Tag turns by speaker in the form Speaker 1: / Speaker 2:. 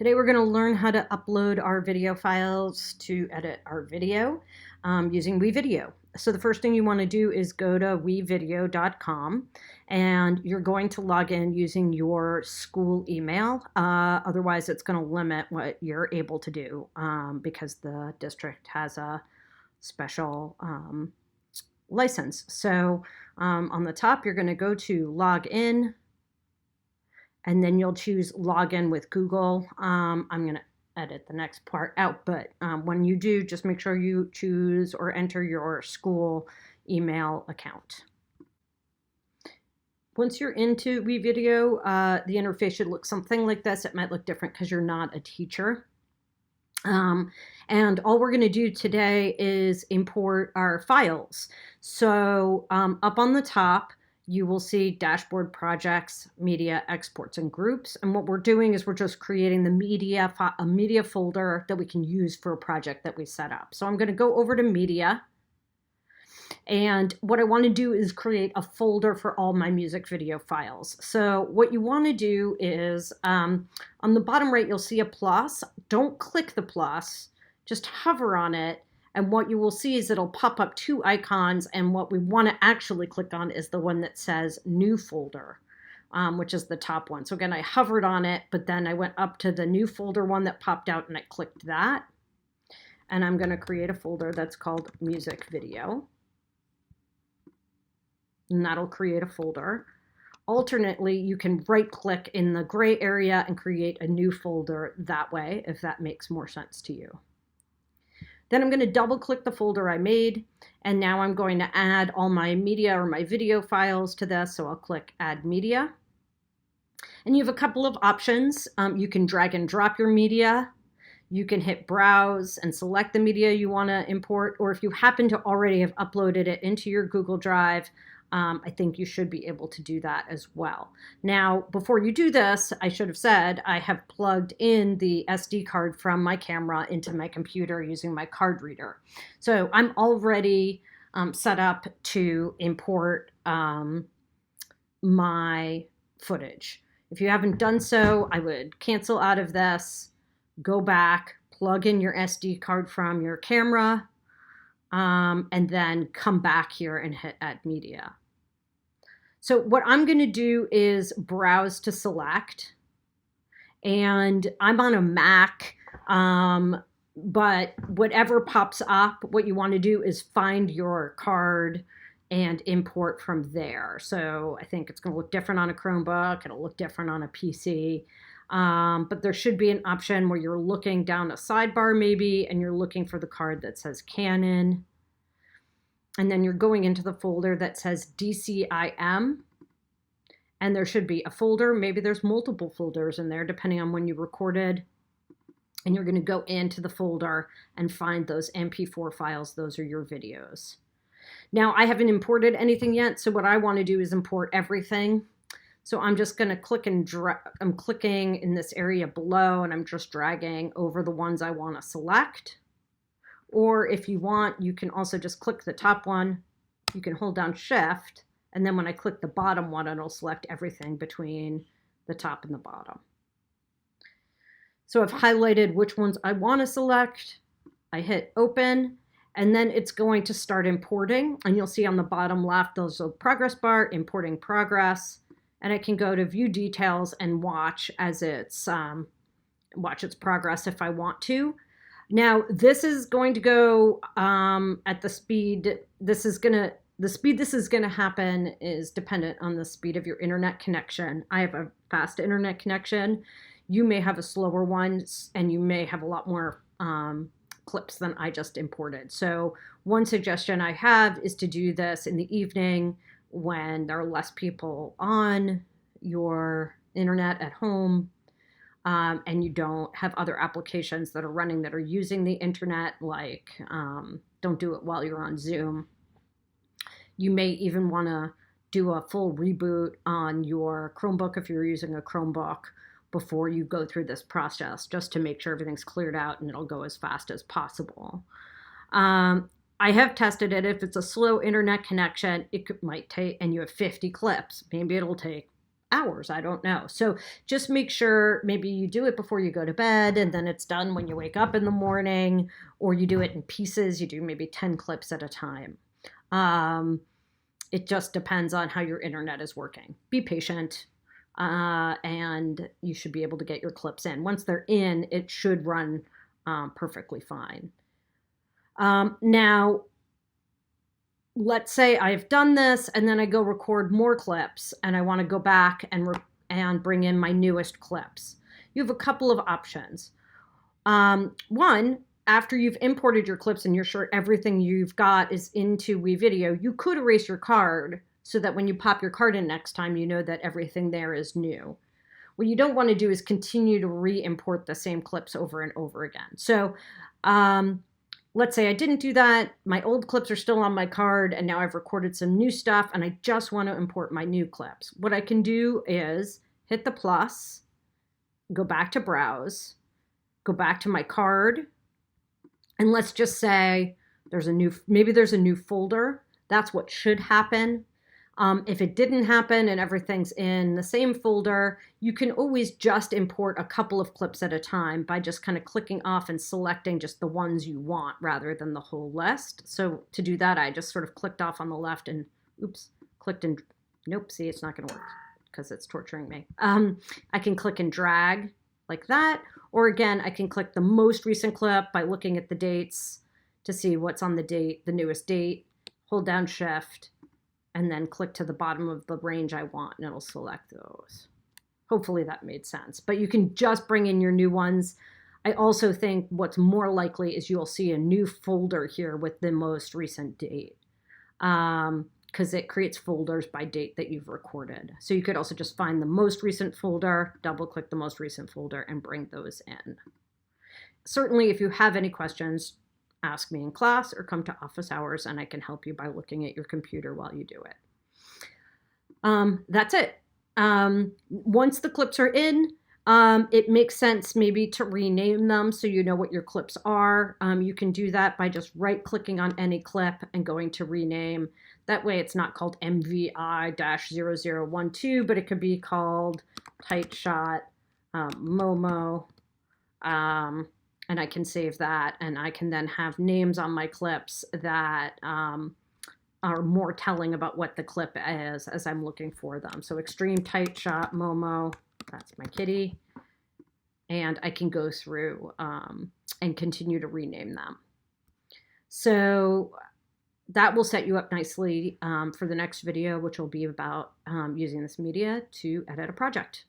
Speaker 1: Today we're going to learn how to upload our video files to edit our video using WeVideo. So the first thing you want to do is go to WeVideo.com and you're going to log in using your school email. Otherwise it's going to limit what you're able to do because the district has a special license. So on the top you're going to go to log in, and then you'll choose login with Google. I'm going to edit the next part out, but when you do, just make sure you choose or enter your school email account. Once you're into WeVideo, the interface should look something like this. It might look different because you're not a teacher. And all we're going to do today is import our files. So up on the top, you will see dashboard, projects, media, exports, and groups. And what we're doing is we're just creating a media folder that we can use for a project that we set up. So I'm going to go over to media. And what I want to do is create a folder for all my music video files. So what you want to do is on the bottom right, you'll see a plus. Don't click the plus, just hover on it. And what you will see is it'll pop up two icons, and what we want to actually click on is the one that says new folder, which is the top one. So again, I hovered on it, but then I went up to the new folder one that popped out and I clicked that. And I'm going to create a folder that's called music video. And that'll create a folder. Alternately, you can right click in the gray area and create a new folder that way, if that makes more sense to you. Then I'm going to double click the folder I made, and now I'm going to add all my media or my video files to this. So I'll click add media. And you have a couple of options. You can drag and drop your media. You can hit browse and select the media you want to import, or if you happen to already have uploaded it into your Google Drive, I think you should be able to do that as well. Now, before you do this, I should have said I have plugged in the SD card from my camera into my computer using my card reader. So I'm already set up to import my footage. If you haven't done so, I would cancel out of this, go back, plug in your SD card from your camera, and then come back here and hit add media. So what I'm going to do is browse to select, and I'm on a Mac, but whatever pops up, what you want to do is find your card and import from there. So I think it's going to look different on a Chromebook. It'll look different on a PC. But there should be an option where you're looking down a sidebar maybe, and you're looking for the card that says Canon. And then you're going into the folder that says DCIM. And there should be a folder. Maybe there's multiple folders in there depending on when you recorded. And you're going to go into the folder and find those MP4 files. Those are your videos. Now, I haven't imported anything yet. So what I want to do is import everything. So I'm just going to click and drag. I'm clicking in this area below, and I'm just dragging over the ones I want to select. Or if you want, you can also just click the top one. You can hold down Shift, and then when I click the bottom one, it'll select everything between the top and the bottom. So I've highlighted which ones I want to select. I hit open, and then it's going to start importing. And you'll see on the bottom left, there's a progress bar, importing progress. And I can go to view details and watch as it's watch its progress if I want to. Now, this is going to go at the speed this is going to happen is dependent on the speed of your internet connection. I have a fast internet connection. You may have a slower one, and you may have a lot more clips than I just imported. So one suggestion I have is to do this in the evening when there are less people on your internet at home. And you don't have other applications that are running that are using the internet, like don't do it while you're on Zoom. You may even want to do a full reboot on your Chromebook if you're using a Chromebook before you go through this process, just to make sure everything's cleared out and it'll go as fast as possible. I have tested it. If it's a slow internet connection, might take, and you have 50 clips, maybe it'll take hours. I don't know. So just make sure maybe you do it before you go to bed and then it's done when you wake up in the morning, or you do it in pieces. You do maybe 10 clips at a time. It just depends on how your internet is working. Be patient, and you should be able to get your clips in. Once they're in, it should run perfectly fine. Now, let's say I've done this and then I go record more clips and I want to go back and bring in my newest clips. You have a couple of options. One, after you've imported your clips and you're sure everything you've got is into WeVideo, you could erase your card so that when you pop your card in next time, you know that everything there is new. What you don't want to do is continue to re-import the same clips over and over again. So let's say I didn't do that. My old clips are still on my card, and now I've recorded some new stuff, and I just want to import my new clips. What I can do is hit the plus, go back to browse, go back to my card, and let's just say maybe there's a new folder. That's what should happen. If it didn't happen and everything's in the same folder, you can always just import a couple of clips at a time by just kind of clicking off and selecting just the ones you want rather than the whole list. So to do that, I just sort of clicked off on the left and clicked and nope, see, it's not going to work because it's torturing me. I can click and drag like that. Or again, I can click the most recent clip by looking at the dates to see what's on the date, the newest date, hold down Shift, and then click to the bottom of the range I want, and it'll select those. Hopefully that made sense. But you can just bring in your new ones. I also think what's more likely is you'll see a new folder here with the most recent date, because it creates folders by date that you've recorded. So you could also just find the most recent folder, double click the most recent folder, and bring those in. Certainly, if you have any questions, ask me in class or come to office hours and I can help you by looking at your computer while you do it. That's it. Once the clips are in, it makes sense maybe to rename them so you know what your clips are. You can do that by just right-clicking on any clip and going to rename. That way it's not called MVI-0012, but it could be called Tight Shot Momo. And I can save that, and I can then have names on my clips that are more telling about what the clip is as I'm looking for them. So Extreme Tight Shot Momo, that's my kitty, and I can go through and continue to rename them. So that will set you up nicely for the next video, which will be about using this media to edit a project.